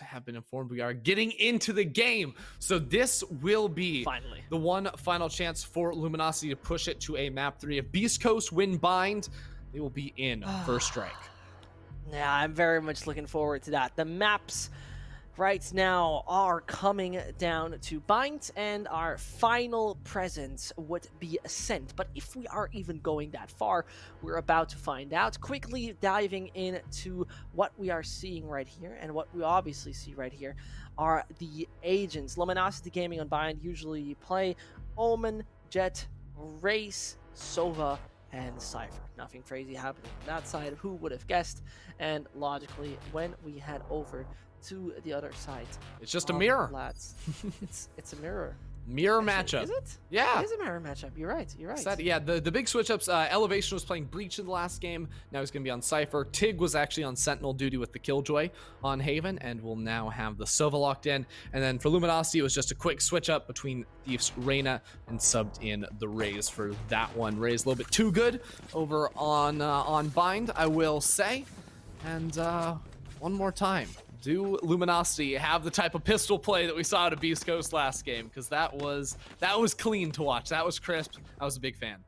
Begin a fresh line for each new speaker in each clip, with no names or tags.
have been informed we are getting into the game. So this will be
Finally
the one final chance for Luminosity to push it to a map 3. If Beast Coast win bind, they will be in first strike.
Yeah, I'm very much looking forward to that. The maps right now are coming down to bind, and our final presence would be Ascent. But if we are even going that far, we're about to find out. Quickly diving into what we are seeing right here, and what we obviously see right here are the agents. Luminosity Gaming on bind usually play Omen, Jett, Raze, Sova, and Cypher. Nothing crazy happening on that side. Who would have guessed? And logically, when we head over to the other side,
it's just a mirror.
Lads, it's a mirror.
Mirror
Actually,
matchup.
Is it?
Yeah.
It is a mirror matchup. You're right. You're right.
Yeah, the big switch ups. Elevation was playing Breach in the last game. Now he's going to be on Cypher. TiGG was actually on Sentinel duty with the Killjoy on Haven, and will now have the Sova locked in. And then for Luminosity, it was just a quick switch up between Thief's Reyna and subbed in the Raze for that one. Raze a little bit too good over on bind, I will say. And one more time. Do Luminosity have the type of pistol play that we saw at a Beast Coast last game? Because that was clean to watch. That was crisp. I was a big fan.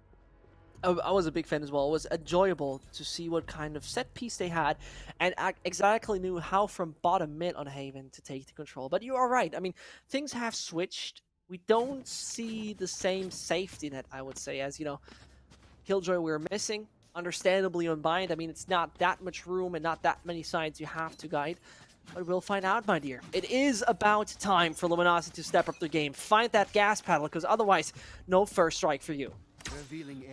I was a big fan as well. It was enjoyable to see what kind of set piece they had, and I exactly knew how from bottom mid on Haven to take the control. But you are right. I mean, things have switched. We don't see the same safety net, I would say, as, you know, Killjoy we're missing. Understandably on bind. I mean, it's not that much room and not that many sides you have to guide. But we'll find out, my dear. It is about time for Luminosity to step up the game. Find that gas pedal, because otherwise, no first strike for you.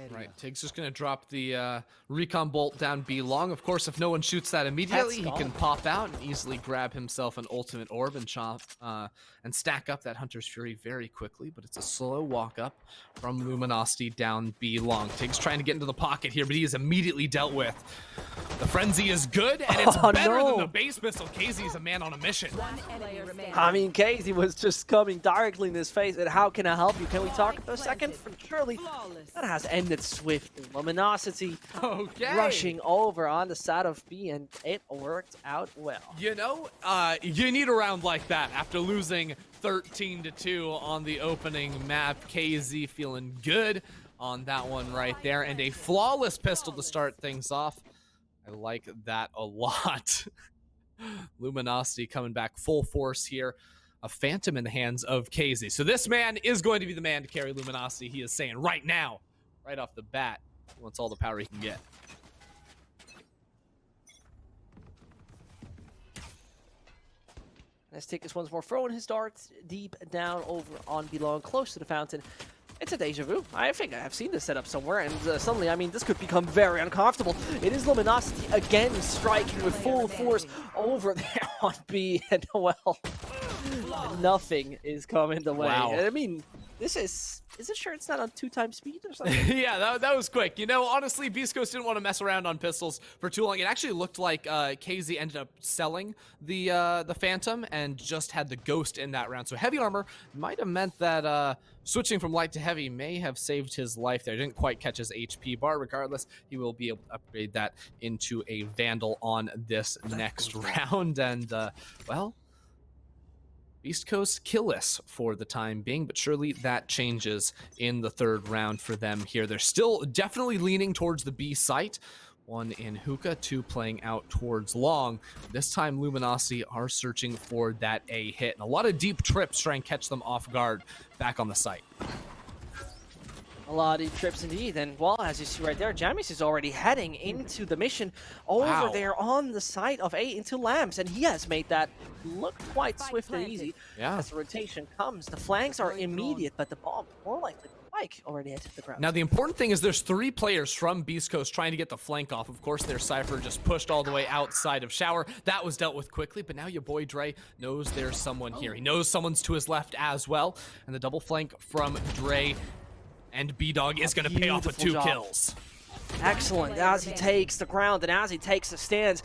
Right, TiGG's just going to drop the recon bolt down B long. Of course, if no one shoots that immediately, he can pop out and easily grab himself an ultimate orb and chop and stack up that Hunter's Fury very quickly. But it's a slow walk up from Luminosity down B long. TiGG's trying to get into the pocket here, but he is immediately dealt with. The frenzy is good, and it's better than the base missile. Ksiaze's a man on a mission.
I mean, Ksiaze was just coming directly in his face, and how can I help you? Can we talk for a second? Surely that has ended swiftly. Luminosity rushing over on the side of B, and it worked out well.
You know, you need a round like that after losing 13-2 on the opening map. Ksiaze feeling good on that one right there, and a flawless pistol to start things off. I like that a lot. Luminosity coming back full force here. A Phantom in the hands of Ksiaze. So this man is going to be the man to carry Luminosity. He is saying right now, right off the bat, he wants all the power he can get.
Let's take this once more. Throwing his dart deep down over on below, close to the fountain. It's a deja vu. I think I have seen this setup somewhere, and suddenly, I mean, this could become very uncomfortable. It is Luminosity again striking with full force over there on B, and well, nothing is coming the way.
Wow.
I mean, this is it sure it's not on 2x speed or something?
Yeah, that was quick. You know, honestly, Beast Coast didn't want to mess around on pistols for too long. It actually looked like Ksiaze ended up selling the Phantom and just had the Ghost in that round. So heavy armor might have meant that switching from light to heavy may have saved his life there. Didn't quite catch his HP bar. Regardless, he will be able to upgrade that into a Vandal on this next round. And, well, Beast Coast killless for the time being, but surely that changes in the third round for them here. They're still definitely leaning towards the B site. One in hookah, two playing out towards long. This time Luminosity are searching for that A hit, and a lot of deep trips try and catch them off guard back on the site.
A lot of deep trips indeed, and well, as you see right there, jammyz is already heading into the mission over there on the side of A into Lamps, and he has made that look quite swift and easy. As the rotation comes. The flanks are immediate, but the bomb more likely already hit the ground.
Now the important thing is there's 3 players from Beast Coast trying to get the flank off. Of course, their Cypher just pushed all the way outside of Shower. That was dealt with quickly, but now YaBoiDre knows there's someone here. He knows someone's to his left as well, and the double flank from Dre and bdog is going to pay off with 2 kills.
Excellent, as he takes the ground and as he takes the stands.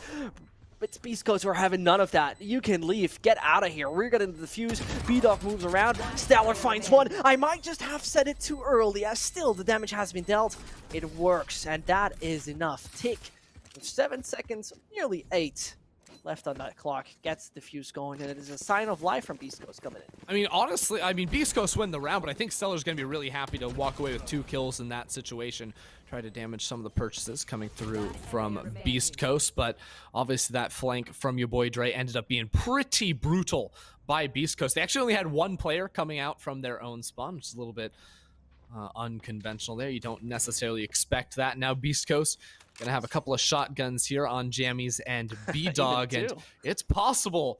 But Beast Coast are having none of that. You can leave. Get out of here. We're going to defuse. bdog moves around. Stellar finds one. I might just have said it too early, as still the damage has been dealt. It works, and that is enough. TiGG with 7 seconds, nearly 8. left on that clock gets the fuse going, and it is a sign of life from Beast Coast coming in.
I mean, honestly, Beast Coast win the round, but I think Stellar's going to be really happy to walk away with 2 kills in that situation. Try to damage some of the purchases coming through from Beast Coast, but obviously that flank from YaBoiDre ended up being pretty brutal by Beast Coast. They actually only had 1 player coming out from their own spawn, which is a little bit unconventional there. You don't necessarily expect that. Now Beast Coast gonna have a couple of shotguns here on jammyz and bdog, and it's possible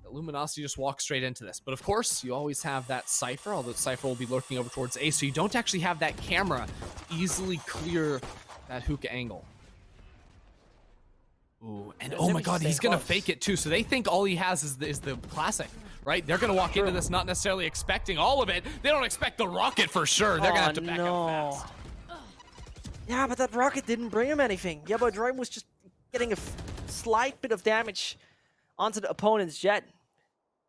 that Luminosity just walks straight into this. But of course, you always have that Cypher, although Cypher will be lurking over towards A, so you don't actually have that camera to easily clear that hookah angle. Ooh, and oh my god, he's gonna fake it too. So they think all he has is the classic, right? They're gonna walk into this not necessarily expecting all of it. They don't expect the rocket for sure. They're gonna have to back up fast.
Yeah, but that rocket didn't bring him anything. YaBoiDre was just getting a slight bit of damage onto the opponent's Jett.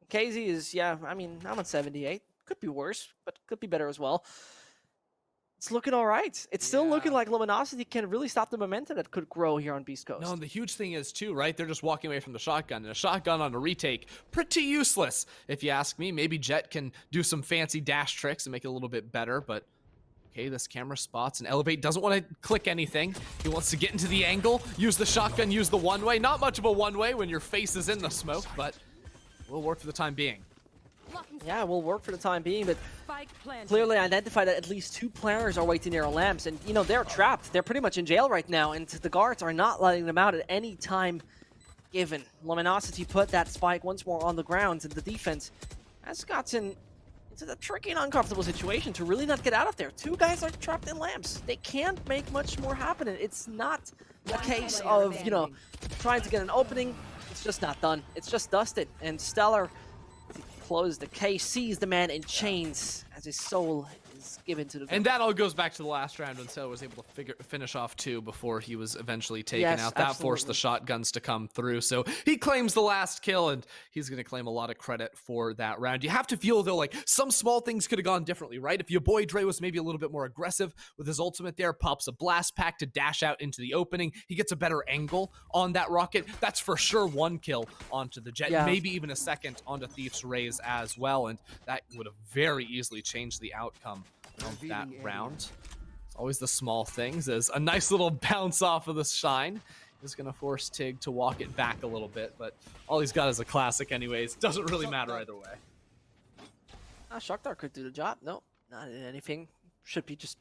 Ksiaze is, yeah, I mean, I'm on 78. Could be worse, but could be better as well. It's looking all right. It's still looking like Luminosity can really stop the momentum that could grow here on Beast Coast.
No, and the huge thing is, too, right? They're just walking away from the shotgun. And a shotgun on a retake, pretty useless, if you ask me. Maybe Jett can do some fancy dash tricks and make it a little bit better, but okay, this camera spots and Elevate doesn't want to click anything. He wants to get into the angle, use the shotgun, use the one-way. Not much of a one-way when your face is in the smoke, but will work for the time being.
Yeah, will work for the time being, but clearly identified that at least 2 players are waiting near lamps, and you know, they're trapped. They're pretty much in jail right now, and the guards are not letting them out at any time given. Luminosity put that spike once more on the ground, and the defense has gotten into a tricky and uncomfortable situation to really not get out of there. 2 guys are trapped in lamps. They can't make much more happen. It's not a case of, you know, trying to get an opening. It's just not done. It's just dusted, and Stellar closed the case, sees the man in chains as his soul is given to the
And that all goes back to the last round when Stellar was able to finish off 2 before he was eventually taken out. That forced the shotguns to come through. So he claims the last kill, and he's going to claim a lot of credit for that round. You have to feel, though, like some small things could have gone differently, right? If YaBoiDre was maybe a little bit more aggressive with his ultimate there, pops a blast pack to dash out into the opening, he gets a better angle on that rocket. That's for sure 1 kill onto the Jett, maybe even a second onto Thief's Raze as well, and that would have very easily changed the outcome of that round. It's always the small things. As a nice little bounce off of the shine is going to force TiGG to walk it back a little bit, but all he's got is a classic anyways. Doesn't really matter either way.
Shakhtar could do the job. No, not in anything. Should be just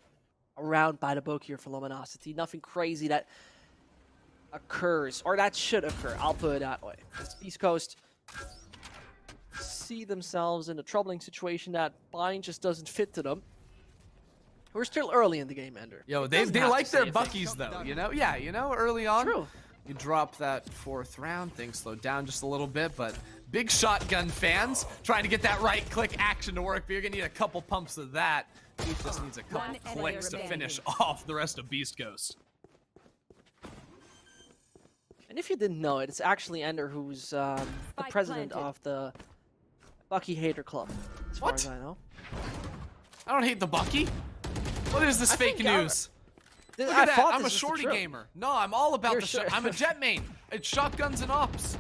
around by the book here for Luminosity. Nothing crazy that occurs, or that should occur. I'll put it that way. East Coast see themselves in a troubling situation that Bind just doesn't fit to them. We're still early in the game, Ender.
Yo, they like their buckies, though, you know? Yeah, you know, early on.
True.
You drop that 4th round, things slow down just a little bit, but big shotgun fans trying to get that right-click action to work, but you're going to need a couple pumps of that. He just needs a couple clicks to finish off the rest of Beast Coast.
And if you didn't know it, it's actually Ender who's the president of the Bucky Hater Club, as far as I know.
I don't hate the Bucky. What is this fake news? Look at that. I'm a shorty gamer. No, I'm all about I'm a Jett main. It's shotguns and ops.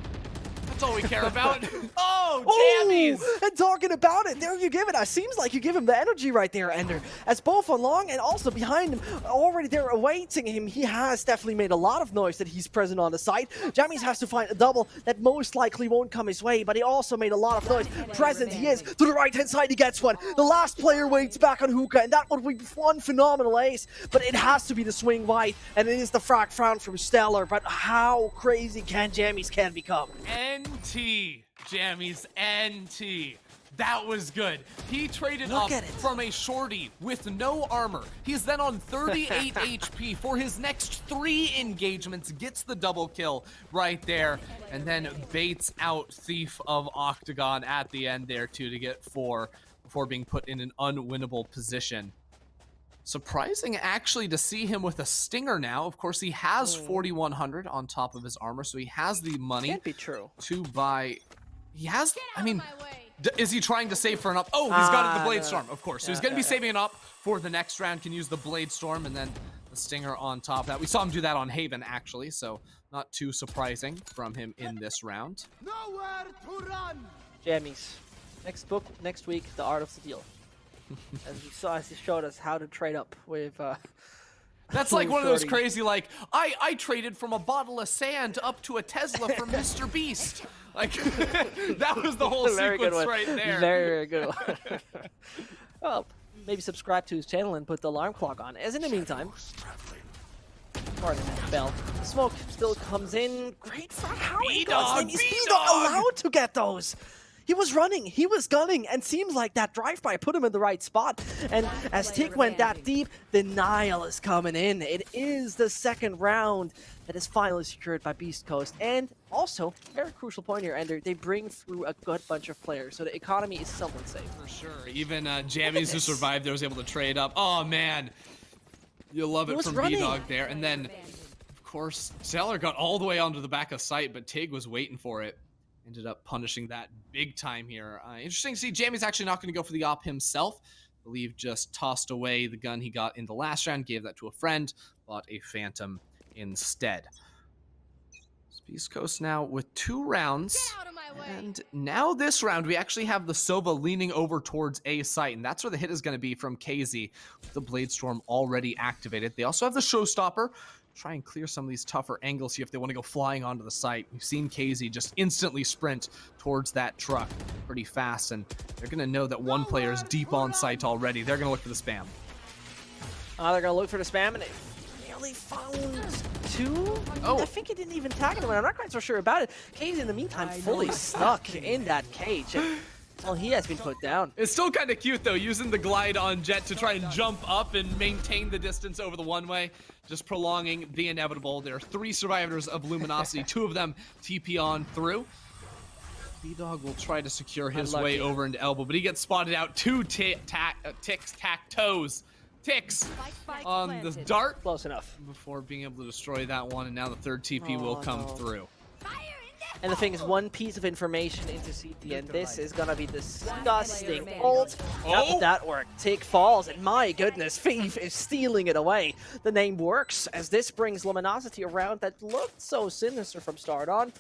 That's all we care about. Oh, jammyz!
And talking about it, there you give it. It seems like you give him the energy right there, Ender. As both along and also behind him, already they're awaiting him. He has definitely made a lot of noise that he's present on the site. jammyz has to find a double that most likely won't come his way, but he also made a lot of noise. Present he is. To the right-hand side, he gets one. The last player waits back on hookah, and that would be one phenomenal ace, but it has to be the swing wide, and it is the frag frown from Stellar. But how crazy can jammyz become?
NT, jammyz, NT. That was good. He traded up from a shorty with no armor. He's then on 38 HP for his next 3 engagements, gets the double kill right there, and then baits out Thief of Octagon at the end there too to get 4 before being put in an unwinnable position. Surprising actually to see him with a stinger now. Of course, he has 4,100 on top of his armor, so he has the money to buy. He has, I mean, is he trying to save for an up? Oh, he's got the Blade Storm, of course. So he's going to be saving it up for the next round, can use the Blade Storm, and then the Stinger on top of that. We saw him do that on Haven, actually, so not too surprising from him in this round.
Nowhere to run.
Jammyz. Next week, the art of the deal. As he showed us how to trade up with.
That's like one of those crazy, like, I traded from a bottle of sand up to a Tesla for Mr. Beast. Like, that was the whole sequence right there.
Very, very good one. Well, maybe subscribe to his channel and put the alarm clock on. As in the meantime, pardon that bell. The smoke still comes in. Great for how he got him. Is bdog allowed to get those? He was running, he was gunning, and seems like that drive-by put him in the right spot. And as TiGG went that deep, denial is coming in. It is the second round that is finally secured by beastcoast. And also, very crucial point here, Ender, they bring through a good bunch of players, so the economy is somewhat safe.
For sure. Even jammyz, who survived there, was able to trade up. Oh, man. You'll love it from bdog there. And then, of course, Zeller got all the way onto the back of site, but TiGG was waiting for it. Ended up punishing that big time here. Interesting to see jammyz actually not going to go for the op himself. I believe just tossed away the gun he got in the last round, gave that to a friend, bought a Phantom instead. beastcoast now with 2 rounds. And now this round, we actually have the Sova leaning over towards A site, and that's where the hit is going to be from Ksiaze with the Blade Storm already activated. They also have the Showstopper. Try and clear some of these tougher angles here if they want to go flying onto the site. We've seen Ksiaze just instantly sprint towards that truck pretty fast, and they're going to know that one player is deep on site already. They're going to look for the spam.
They're going to look for the spam, and they nearly found 2? Oh, I think he didn't even tag anyone. I'm not quite so sure about it. Ksiaze, in the meantime, fully stuck in that cage. Well, he has been put down.
It's still kind of cute, though, using the glide on Jett to try and jump up and maintain the distance over the one-way, just prolonging the inevitable. There are 3 survivors of Luminosity, 2 of them TP on through. bdog will try to secure his way over into elbow, but he gets spotted out. 2 ticks on the dart.
Close enough.
Before being able to destroy that one, and now the 3rd TP will come through.
And the thing is, one piece of information into CT, and this is gonna be disgusting. Ult. How did that work? TiGG falls, and my goodness, Thief is stealing it away. The name works, as this brings Luminosity around that looked so sinister from start on.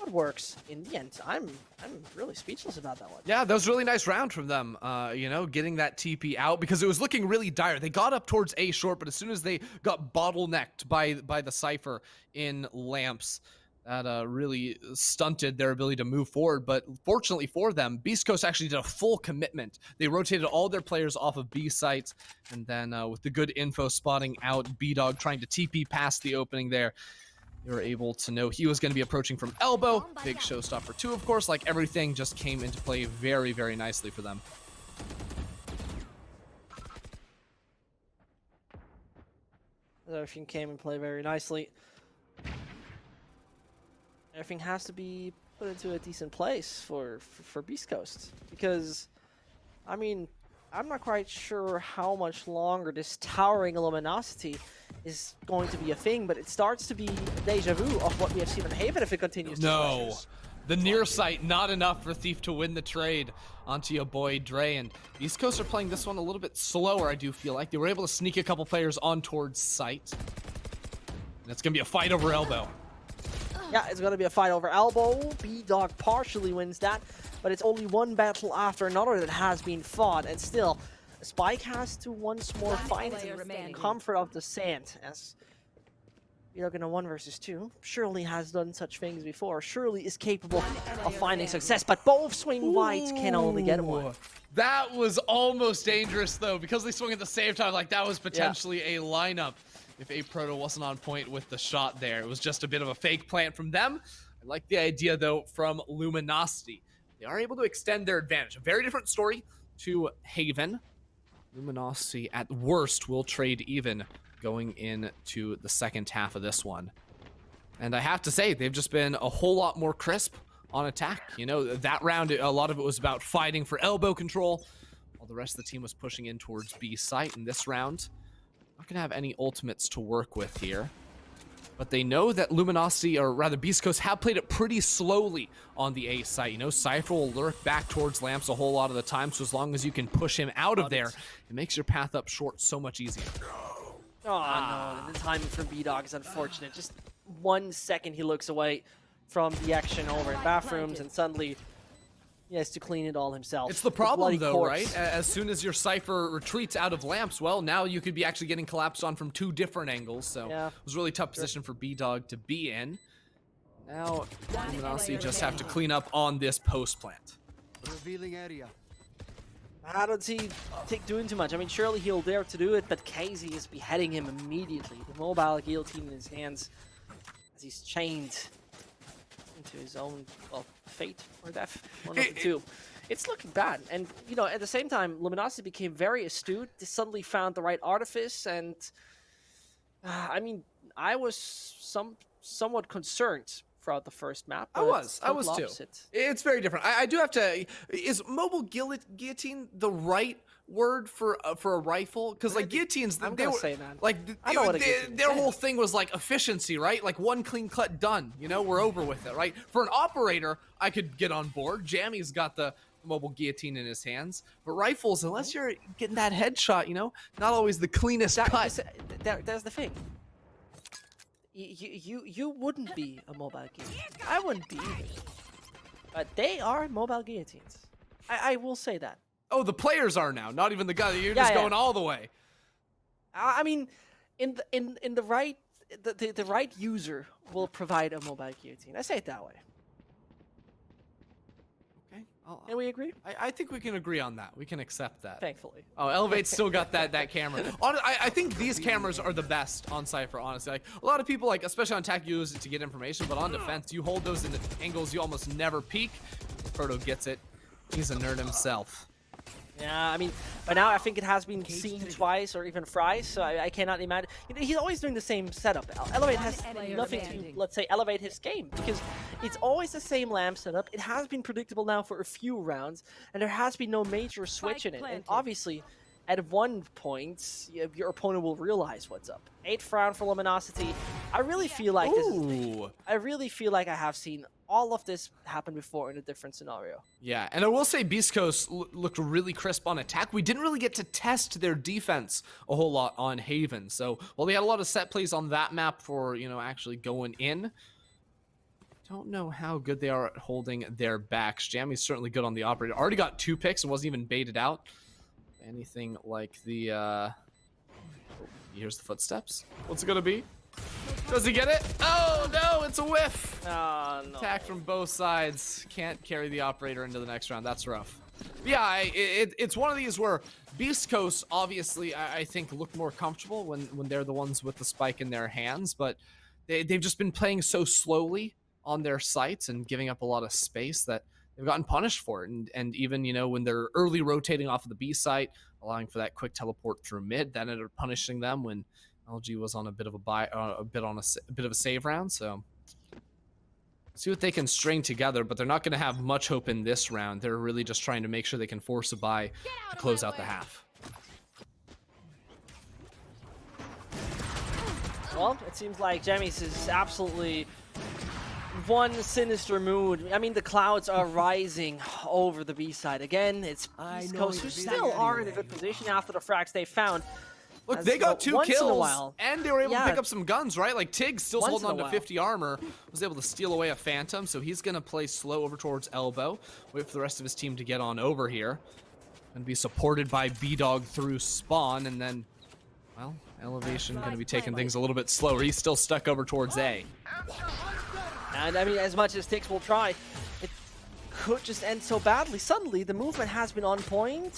It works in the end. I'm really speechless about that one.
Yeah, that was a really nice round from them, you know, getting that TP out, because it was looking really dire. They got up towards A short, but as soon as they got bottlenecked by the Cypher in lamps, that really stunted their ability to move forward. But fortunately for them, beastcoast actually did a full commitment. They rotated all their players off of B sites, and then with the good info spotting out bdog trying to TP past the opening there, they were able to know he was going to be approaching from elbow. Big showstopper too, of course. Like, everything just came into play very, very nicely for them.
Everything came and played very nicely. Everything has to be put into a decent place for beastcoast, because, I mean, I'm not quite sure how much longer this towering Luminosity is going to be a thing, but it starts to be deja vu of what we have seen on Haven if it continues to pressure.
The near sight, not enough for Thief to win the trade onto YaBoiDre, and beastcoast are playing this one a little bit slower, I do feel like. They were able to sneak a couple players on towards site, and it's going to be a fight over elbow.
Yeah, it's going to be a fight over elbow. bdog partially wins that, but it's only one battle after another that has been fought, and still, Spike has to once more find the comfort of the sand, as bdog in a 1 versus 2 surely has done such things before, surely is capable of finding success, but both swing whites can only get one.
That was almost dangerous, though, because they swung at the same time. Like, that was potentially a lineup. If aproto wasn't on point with the shot there, it was just a bit of a fake plant from them. I like the idea, though, from Luminosity. They are able to extend their advantage. A very different story to Haven. Luminosity, at worst, will trade even going into the second half of this one. And I have to say, they've just been a whole lot more crisp on attack. You know, that round, a lot of it was about fighting for elbow control, while the rest of the team was pushing in towards B site. In this round, not going to have any ultimates to work with here. But they know that Luminosity, or rather beastcoast, have played it pretty slowly on the A site. You know, Cypher will lurk back towards lamps a whole lot of the time, so as long as you can push him out of there, it makes your path up short so much easier.
Oh no, the timing from bdog is unfortunate. Just 1 second he looks away from the action over in bathrooms, and suddenly he has to clean it all himself.
It's the problem, though,
corpse.
right? As soon as your Cypher retreats out of lamps, well, now you could be actually getting collapsed on from 2 different angles. So
Yeah.
it was a really tough position for bdog to be in. Now, Luminosity just have to clean up on this post plant.
Revealing area.
I don't see TiGG doing too much. I mean, surely he'll dare to do it, but Ksiaze is beheading him immediately. The mobile guillotine in his hands as he's chained into his own, well, fate or death. One of the two. It's looking bad. And, you know, at the same time, Luminosity became very astute. They suddenly found the right artifice, and I mean, I was somewhat concerned throughout the first map.
I was too.
Opposite.
It's very different. I do have to. Is mobile guillotine the right word for a rifle? Because like guillotines,
I'm
they
gonna
were
say that.
like
I know what a guillotine
their
is.
whole thing was like efficiency, right? Like one clean cut done. You know, we're over with it, right? For an operator, I could get on board. Jammy's got the mobile guillotine in his hands, but rifles, unless you're getting that headshot, you know, not always the cleanest cut.
There's the thing. You wouldn't be a mobile guillotine. I wouldn't be either. But they are mobile guillotines. I will say that.
Oh, the players are now, not even the guy. You're
Yeah,
just
yeah.
going all the way.
I mean, in the right the right user will provide a mobile guillotine. I say it that way.
Okay,
Can we agree?
I think we can agree on that. We can accept that.
Thankfully.
Oh, Elevate's still got that camera. I think these cameras are the best on Cypher, honestly. Like, a lot of people, like, especially on attack, use it to get information, but on defense, you hold those in the angles you almost never peek. Proto gets it. He's a nerd himself.
Yeah, I mean, by now I think it has been seen twice or even thrice, so I cannot imagine. You know, he's always doing the same setup. Elevate has nothing to, let's say, elevate his game, because it's always the same lamp setup. It has been predictable now for a few rounds, and there has been no major switch in it. And obviously, at one point, your opponent will realize what's up. 8th round for Luminosity. I really feel like this is, I really feel like I have seen all of this happen before in a different scenario.
Yeah, and I will say Beast Coast looked really crisp on attack. We didn't really get to test their defense a whole lot on Haven. So, while they had a lot of set plays on that map for, you know, actually going in, don't know how good they are at holding their backs. Jammy's certainly good on the operator. Already got 2 picks and wasn't even baited out. Anything like the, here's the footsteps. What's it gonna be? Does he get it? Oh, no, it's a whiff.
Oh, no.
Attack from both sides. Can't carry the operator into the next round. That's rough. Yeah, it's one of these where Beast Coast, obviously, I think, look more comfortable when they're the ones with the spike in their hands, but they've just been playing so slowly on their sites and giving up a lot of space that they've gotten punished for it. And even, you know, when they're early rotating off of the B site, allowing for that quick teleport through mid, that ended up punishing them when LG was on a bit of a bit of a save round. So see what they can string together, but they're not going to have much hope in this round. They're really just trying to make sure they can force a buy to close out the half.
Well, it seems like jammyz is absolutely one sinister mood. I mean, the clouds are rising over the B side. Again, it's Beast Coast, who still are in a good position after the frags they found.
Look, they got 2
once in a
kills,
while.
and they were able to
Yeah.
pick up some guns, right? Like, TiGG still
Once
holding
in
on
a
to
while.
50 armor, was able to steal away a Phantom, so he's going to play slow over towards Elbow, wait for the rest of his team to get on over here, and be supported by bdog through spawn, and then, well, Elevation going to be taking things a little bit slower. He's still stuck over towards A.
And I mean, as much as TiGG will try, it could just end so badly. Suddenly, the movement has been on point.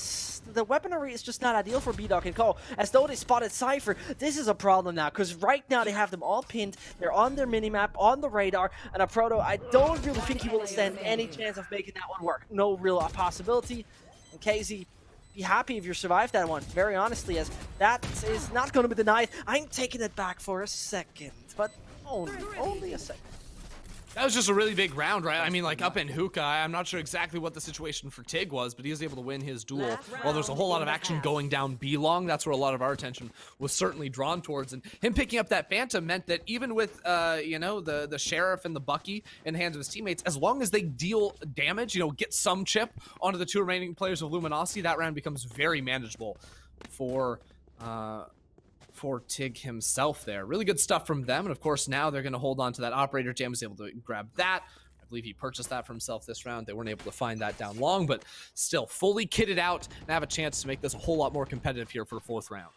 The weaponry is just not ideal for bdog and Co. As though they spotted Cypher. This is a problem now, because right now they have them all pinned. They're on their minimap, on the radar, and aproto, I don't really think he will stand any chance of making that one work. No real possibility. And Ksiaze, be happy if you survive that one, very honestly, as that is not going to be denied. I'm taking it back for a second, but only a second.
That was just a really big round, right? I mean, like, up in Hookah, I'm not sure exactly what the situation for TiGG was, but he was able to win his duel. While there's a whole lot of action going down B-long, that's where a lot of our attention was certainly drawn towards. And him picking up that Phantom meant that even with, you know, the Sheriff and the Bucky in the hands of his teammates, as long as they deal damage, you know, get some chip onto the 2 remaining players of Luminosity, that round becomes very manageable for for TiGG himself there. Really good stuff from them, and of course now they're going to hold on to that operator. Jam was able to grab that. I believe he purchased that for himself this round. They weren't able to find that down long, but still fully kitted out and have a chance to make this a whole lot more competitive here for the 4th round.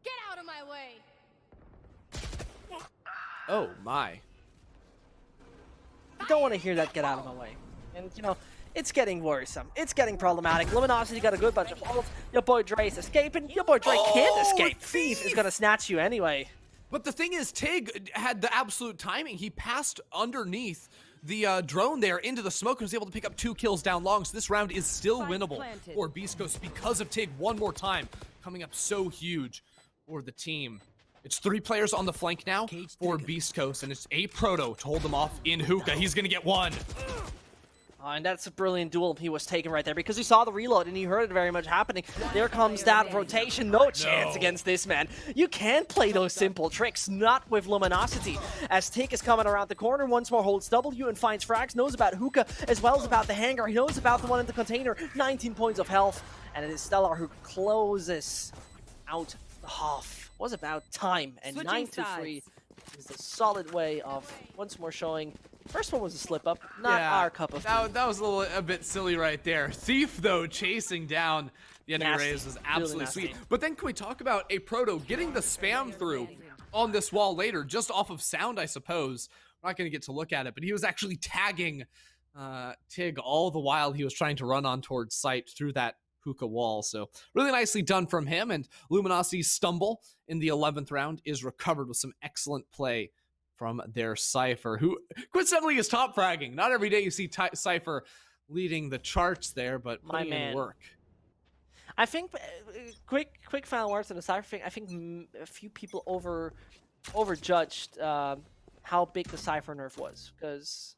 Get out of my way!
Oh my.
You don't want to hear that get out of my way. And, you know, it's getting worrisome. It's getting problematic. Luminosity got a good bunch of ults. YaBoiDre is escaping. YaBoiDre can't escape. Thief is going to snatch you anyway.
But the thing is, TiGG had the absolute timing. He passed underneath the drone there into the smoke and was able to pick up 2 kills down long. So this round is still winnable for Beast Coast because of TiGG one more time. Coming up so huge for the team. It's 3 players on the flank now for Beast Coast, and it's aproto to hold them off in hookah. He's going to get 1.
And that's a brilliant duel he was taking right there because he saw the reload and he heard it very much happening. There comes that rotation. No chance against this man. You can't play those simple tricks, not with Luminosity. As TiGG is coming around the corner, once more holds W and finds frags, knows about hookah as well as about the hangar. He knows about the one in the container. 19 points of health, and it is Stellar who closes out the half. Was about time, and 9-3 is a solid way of once more showing. First one was a slip up, not our cup of tea.
That was a bit silly right there. Thief, though, chasing down the enemy Raze was absolutely sweet. But then can we talk about aproto getting the spam through on this wall later, just off of sound, I suppose. We're not going to get to look at it, but he was actually tagging TiGG all the while he was trying to run on towards site through that hookah wall. So really nicely done from him, and Luminosity's stumble in the 11th round is recovered with some excellent play from their Cypher, who coincidentally is top fragging. Not every day you see Cypher leading the charts there, but putting in work.
I think quick final words on the Cypher thing. I think a few people overjudged how big the Cypher nerf was, because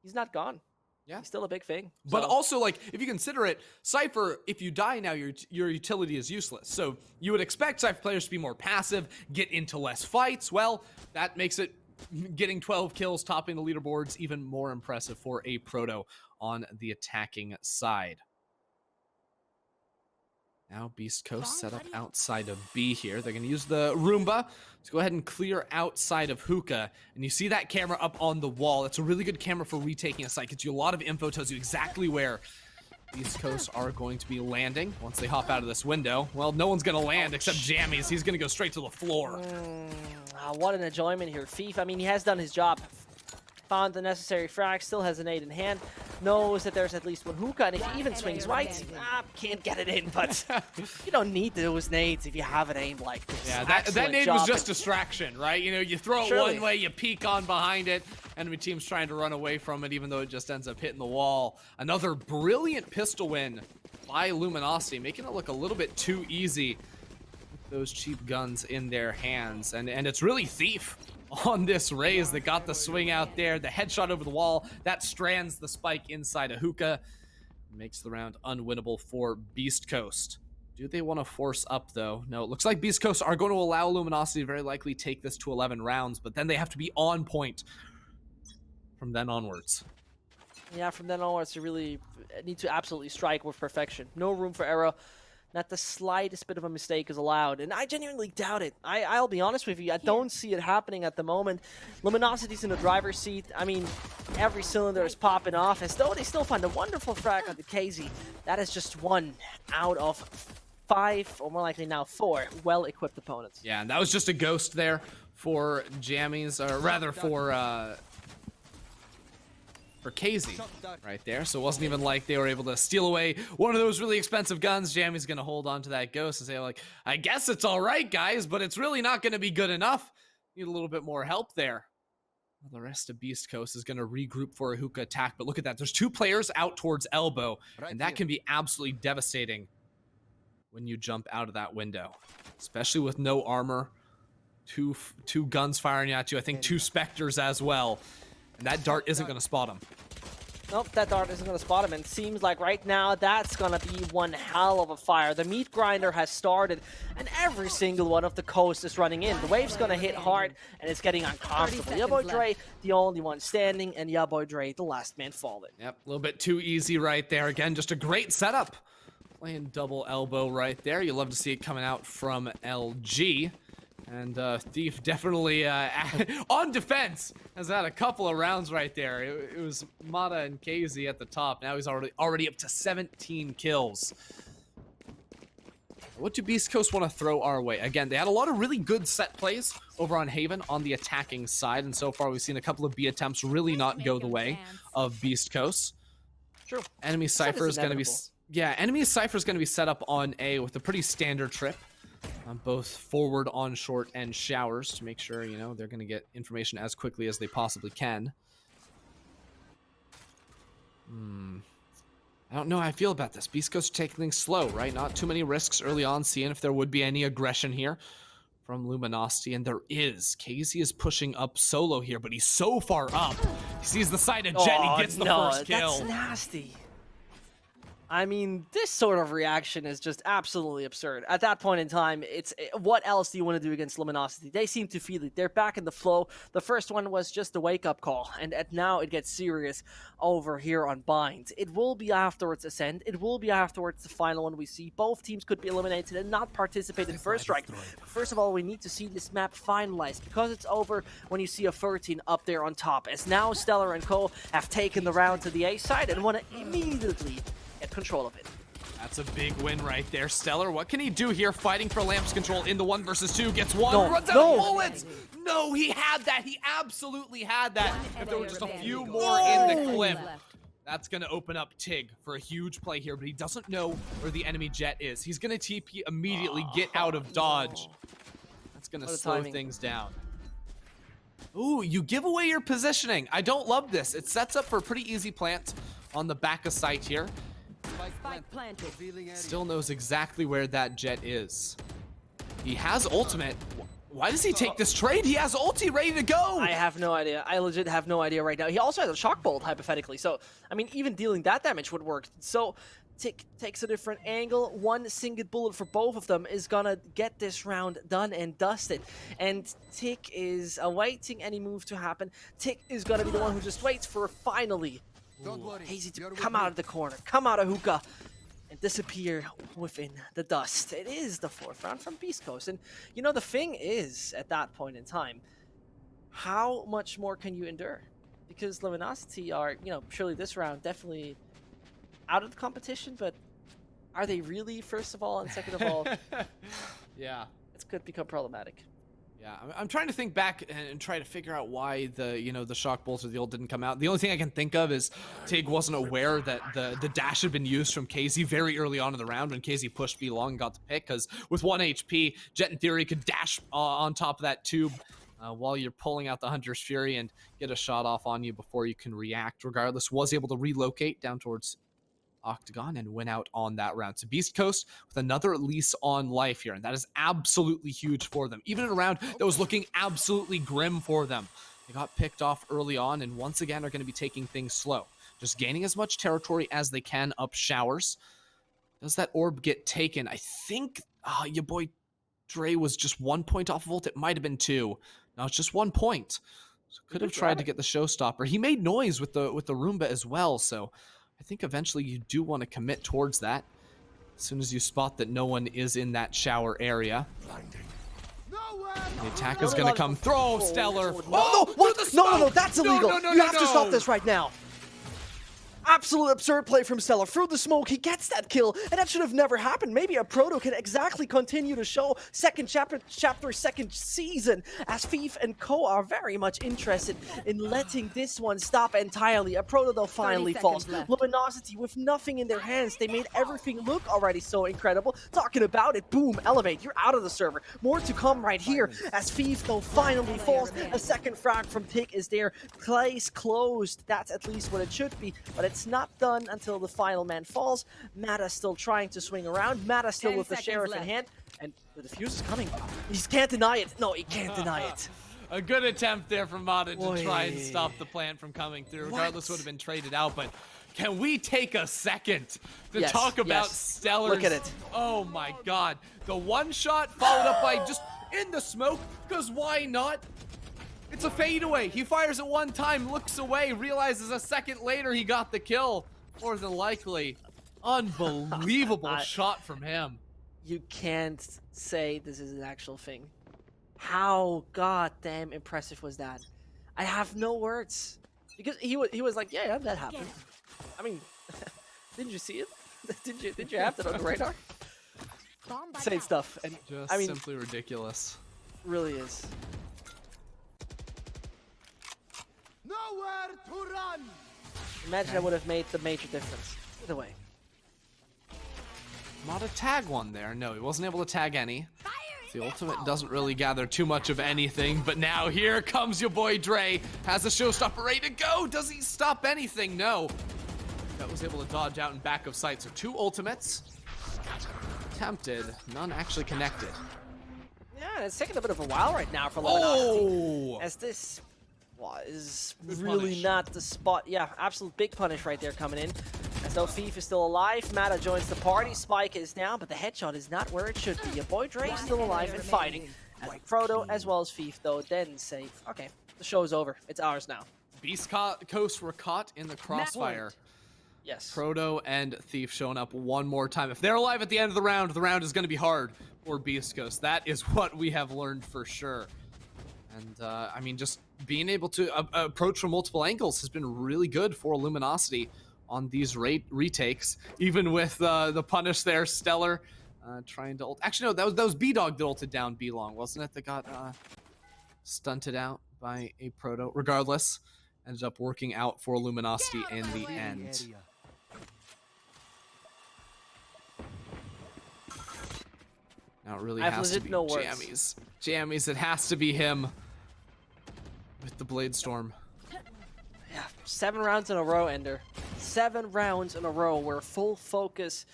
he's not gone. Yeah, he's still a big thing.
But also, like, if you consider it, Cypher, if you die now, your utility is useless. So you would expect Cypher players to be more passive, get into less fights. Well, that makes it getting 12 kills, topping the leaderboards, even more impressive for aproto on the attacking side. Now Beast Coast set up outside of B here. They're going to use the Roomba to go ahead and clear outside of hookah. And you see that camera up on the wall. It's a really good camera for retaking a site. Gets you a lot of info, tells you exactly where Beast Coast are going to be landing once they hop out of this window. Well, no one's going to land except jammyz. He's going to go straight to the floor.
What an enjoyment here. Thief, I mean, he has done his job. Found the necessary frag, still has a nade in hand, knows that there's at least one hookah, and if he even swings right, can't get it in, but you don't need those nades if you have it aimed like this.
Yeah, that nade was just distraction, right? You know, you throw it one way, you peek on behind it, enemy team's trying to run away from it, even though it just ends up hitting the wall. Another brilliant pistol win by Luminosity, making it look a little bit too easy with those cheap guns in their hands, and it's really Thief on this Raze that got the swing out there, the headshot over the wall, that strands the spike inside a hookah, makes the round unwinnable for Beast Coast. Do they want to force up though? No, it looks like Beast Coast are going to allow Luminosity to very likely take this to 11 rounds, but then they have to be on point from then onwards.
Yeah, from then onwards you really need to absolutely strike with perfection. No room for error. Not the slightest bit of a mistake is allowed, and I genuinely doubt it. I'll be honest with you, I don't see it happening at the moment. Luminosity's in the driver's seat. I mean, every cylinder is popping off, as though they still find a wonderful frag on the Ksiaze. That is just 1 out of 5, or more likely now 4, well-equipped opponents.
Yeah, and that was just a ghost there for jammyz, or rather for Ksiaze right there. So it wasn't even like they were able to steal away one of those really expensive guns. jammyz gonna hold on to that ghost and say, like, I guess it's all right, guys, but it's really not gonna be good enough. Need a little bit more help there. Well, the rest of Beast Coast is gonna regroup for a hookah attack, but look at that. There's 2 players out towards elbow, and that can be absolutely devastating when you jump out of that window, especially with no armor. Two guns firing at you. I think 2 Spectres as well. And that dart isn't going to spot him.
Nope, that dart isn't going to spot him. And it seems like right now that's going to be one hell of a fire. The meat grinder has started, and every single one of the coast is running in. The wave's going to hit hard, and it's getting uncomfortable. YaBoiDre, the only one standing, and YaBoiDre, the last man falling.
Yep, a little bit too easy right there. Again, just a great setup Playing double elbow right there. You love to see it coming out from LG. And Thief definitely on defense has had a couple of rounds right there. It was Mada and Ksiaze at the top. Now he's already up to 17 kills. What do Beast Coast want to throw our way? Again, they had a lot of really good set plays over on Haven on the attacking side, and so far we've seen a couple of B attempts really not go the way of Beast Coast.
True.
Enemy Cypher is going to be... Yeah, enemy Cypher is going to be set up on A with a pretty standard trip. Both forward, on short, and showers to make sure, you know, they're going to get information as quickly as they possibly can. I don't know how I feel about this. Beast Coast taking things slow, right? Not too many risks early on, seeing if there would be any aggression here from Luminosity, and there is. Ksiaze is pushing up solo here, but he's so far up. He sees the side of Jett, he gets the first kill.
That's nasty. I mean, this sort of reaction is just absolutely absurd. At that point in time, what else do you want to do against Luminosity? They seem to feel it. They're back in the flow. The first one was just a wake-up call, and now it gets serious over here on Bind. It will be afterwards Ascend. It will be afterwards the final one we see. Both teams could be eliminated and not participate in First Strike. First of all, we need to see this map finalized, because it's over when you see a 13 up there on top, as now Stellar and Co have taken the round to the A side and want to immediately get control of it.
That's a big win right there. Stellar, what can he do here? Fighting for Lamp's control in the 1 versus 2. Gets one, runs out of bullets! No, he had that. He absolutely had that. If there were just a few more in the clip. That's going to open up TiGG for a huge play here, but he doesn't know where the enemy Jett is. He's going to TP immediately, get out of dodge. That's going to slow things down. Ooh, you give away your positioning. I don't love this. It sets up for a pretty easy plant on the back of site here.
Spike planted.
Still knows exactly where that Jett is. He has ultimate. Why does he take this trade? He has ulti ready to go.
I have no idea. I legit have no idea right now. He also has a shock bolt, hypothetically. So, I mean, even dealing that damage would work. So, TiGG takes a different angle. One single bullet for both of them is gonna get this round done and dusted. And TiGG is awaiting any move to happen. TiGG is gonna be the one who just waits for finally Hazy to come out of the corner, come out of hookah, and disappear within the dust. It is the 4th round from Beast Coast. And, you know, the thing is, at that point in time, how much more can you endure? Because Luminosity are, you know, surely this round definitely out of the competition, but are they really, first of all, and second of all?
Yeah.
It could become problematic.
Yeah, I'm trying to think back and try to figure out why the shock bolts or the ult didn't come out. The only thing I can think of is TiGG wasn't aware that the dash had been used from Ksiaze very early on in the round when Ksiaze pushed B long and got the pick, because with 1 HP, Jett in theory could dash on top of that tube while you're pulling out the Hunter's Fury and get a shot off on you before you can react. Regardless, was able to relocate down towards Octagon and win out on that round. So Beast Coast with another lease on life here, and that is absolutely huge for them. Even in a round that was looking absolutely grim for them, they got picked off early on and once again are going to be taking things slow, just gaining as much territory as they can up showers. Does that orb get taken? I think YaBoiDre was just 1 point off of ult. It might have been 2. No, it's just 1 point. So could have tried to get the showstopper. He made noise with the Roomba as well, so I think eventually you do want to commit towards that as soon as you spot that no one is in that shower area. The attack is going to come. Throw, Stellar.
Oh, no, what? No, that's illegal. You have to stop this right now. Absolute absurd play from Stellar. Through the smoke, he gets that kill, and that should have never happened. Maybe aproto can exactly continue to show second chapter, second season, as Thief and Co are very much interested in letting this one stop entirely. Aproto, though, finally falls. Luminosity with nothing in their hands. They made everything look already so incredible. Talking about it, boom, elevate. You're out of the server. More to come right here, as Thief, though, finally falls. A second frag from TiGG is there. Place closed. That's at least what it should be, but it's not done until the final man falls. Mada still trying to swing around. Mada still with the sheriff in hand. And the defuse is coming. He can't deny it. No, he can't deny it.
A good attempt there from Mada to try and stop the plant from coming through. Regardless, would have been traded out. But can we take a second to talk about Stellar's?
Look at it.
Oh my god. The one shot followed up by just in the smoke, because why not? It's a fadeaway. He fires it one time, looks away, realizes a second later he got the kill. More than likely. Unbelievable shot from him.
You can't say this is an actual thing. How goddamn impressive was that? I have no words. Because he was like, yeah, that happened. I mean, didn't you see it? Did you have that on the radar? Insane stuff. And
Just
I mean,
simply ridiculous.
really is.
Nowhere to run.
Imagine that would have made the major difference. Either way.
Not a tag one there. No, he wasn't able to tag any. The ultimate doesn't really gather too much of anything, but now here comes your boy Dre. Has a showstopper ready to go. Does he stop anything? No. That was able to dodge out in back of sight. So 2 ultimates. Attempted, none actually connected.
Yeah, it's taking a bit of a while right now for Luminosity.
Oh!
As this was
Good
really
punish.
not the spot. Yeah, absolute big punish right there coming in. As though Thief is still alive, Mada joins the party, Spike is down, but the headshot is not where it should be. YaBoiDre is still alive and fighting. As Proto as well as Thief though then say, okay, the show is over. It's ours now.
Beastcoast were caught in the crossfire.
Yes.
Proto and Thief showing up one more time. If they're alive at the end of the round is going to be hard for Beast Coast. That is what we have learned for sure. And, I mean, just being able to approach from multiple angles has been really good for Luminosity on these retakes. Even with the punish there, Stellar trying to ult. Actually, no, that was bdog that ulted down B-Long, wasn't it? That got stunted out by a Proto. Regardless, ended up working out for Luminosity in the end. Now it really has to be jammyz. Jammyz, it has to be him with the Blade Storm.
Yeah, 7 rounds in a row, Ender. 7 rounds in a row where full focus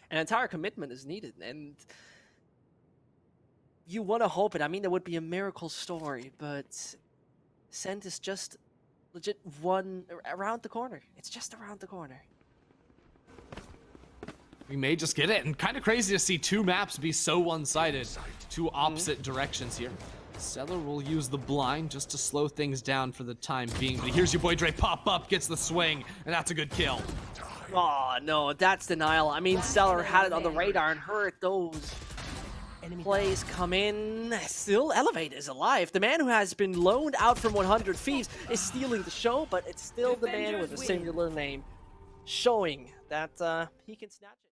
and entire commitment is needed. And you want to hope it. I mean, there would be a miracle story, but Scent is just legit around the corner. It's just around the corner.
We may just get it, and kind of crazy to see 2 maps be so one-sided. 2 opposite directions here. Stellar will use the blind just to slow things down for the time being, but here's your boy Dre pop up, gets the swing, and that's a good kill.
Oh, no, that's denial. I mean, Stellar had it on the radar and heard those plays come in. Still, Elevate is alive. The man who has been loaned out from 100 Thieves is stealing the show, but it's still the man with a singular name, showing that he can snatch it.